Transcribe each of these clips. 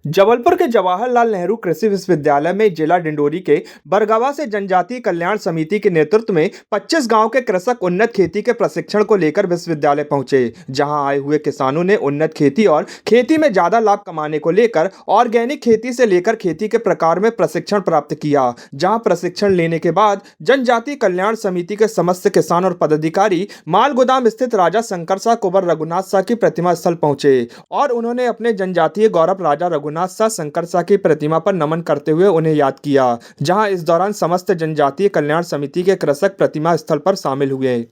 जबलपुर के जवाहरलाल नेहरू कृषि विश्वविद्यालय में जिला डिंडोरी के बरगवा से जनजातीय कल्याण समिति के नेतृत्व में 25 गांव के कृषक उन्नत खेती के प्रशिक्षण को लेकर विश्वविद्यालय पहुंचे। जहां आए हुए किसानों ने उन्नत खेती और खेती में ज्यादा लाभ कमाने को लेकर ऑर्गेनिक खेती से लेकर खेती के प्रकार में प्रशिक्षण प्राप्त किया। जहाँ प्रशिक्षण लेने के बाद जनजातीय कल्याण समिति के समस्त किसान और पदाधिकारी माल गोदाम स्थित राजा शंकर शाह कुंवर रघुनाथ शाह की प्रतिमा स्थल पहुंचे और उन्होंने अपने जनजातीय गौरव राजा रघुनाथ शाह शंकर शाह की प्रतिमा पर नमन करते हुए उन्हें याद किया। जहां इस दौरान समस्त जनजातीय कल्याण समिति के कृषक प्रतिमा स्थल पर शामिल हुए।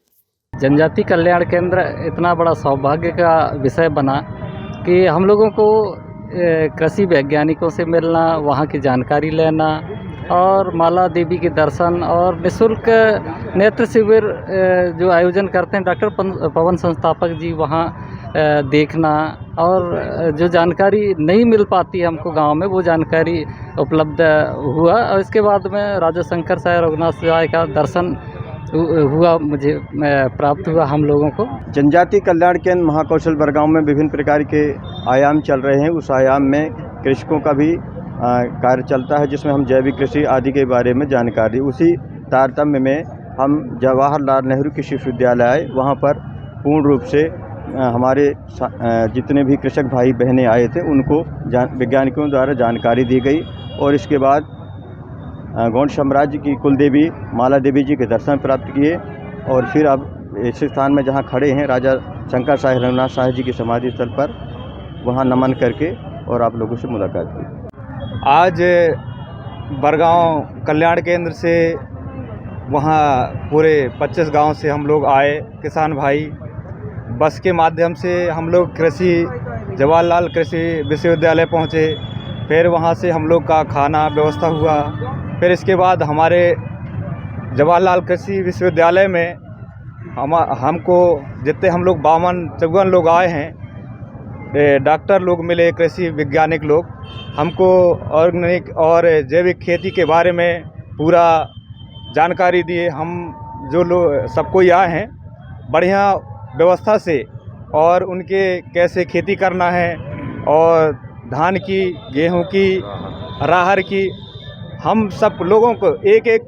जनजातीय कल्याण केंद्र इतना बड़ा सौभाग्य का विषय बना कि हम लोगों को कृषि वैज्ञानिकों से मिलना, वहाँ की जानकारी लेना और माला देवी के दर्शन और निःशुल्क नेत्र शिविर जो आयोजन करते हैं डॉक्टर पवन संस्थापक जी, वहाँ देखना और जो जानकारी नहीं मिल पाती हमको गांव में वो जानकारी उपलब्ध हुआ। और इसके बाद में राजा शंकर शाह रघुनाथ शाह का दर्शन हुआ, मुझे प्राप्त हुआ हम लोगों को। जनजातीय कल्याण केंद्र महाकौशल बरगांव में विभिन्न प्रकार के आयाम चल रहे हैं। उस आयाम में कृषकों का भी कार्य चलता है जिसमें हम जैविक कृषि आदि के बारे में जानकारी, उसी तारतम्य में हम जवाहरलाल नेहरू कृषि विश्वविद्यालय आए। वहाँ पर पूर्ण रूप से हमारे जितने भी कृषक भाई बहनें आए थे उनको वैज्ञानिकों द्वारा जानकारी दी गई और इसके बाद गौंड साम्राज्य की कुलदेवी माला देवी जी के दर्शन प्राप्त किए और फिर अब इस स्थान में जहां खड़े हैं राजा शंकर शाह रघुनाथ शाह जी की समाधि स्थल पर, वहां नमन करके और आप लोगों से मुलाकात की। आज बरगांव कल्याण केंद्र से वहां पूरे 25 गांव से हम लोग आए, किसान भाई बस के माध्यम से हम लोग जवाहरलाल कृषि विश्वविद्यालय पहुंचे। फिर वहां से हम लोग का खाना व्यवस्था हुआ। फिर इसके बाद हमारे जवाहरलाल कृषि विश्वविद्यालय में हमको जितने हम लोग 52-54 लोग आए हैं, डॉक्टर लोग मिले, कृषि वैज्ञानिक लोग, हमको ऑर्गेनिक और जैविक खेती के बारे में पूरा जानकारी दिए। हम जो लोग सब कोई आए हैं बढ़िया व्यवस्था से और उनके कैसे खेती करना है और धान की, गेहूं की, राहर की, हम सब लोगों को एक एक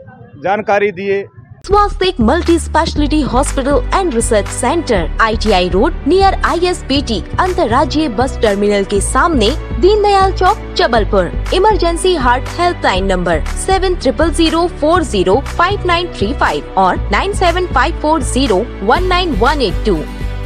जानकारी दिए। Swastik multi speciality hospital and research centre, ITI road near ISBT अंतर्राज्यीय बस टर्मिनल के सामने, Deendayal Chowk, Jabalpur. Emergency heart helpline number 7000405935 और 9754019182।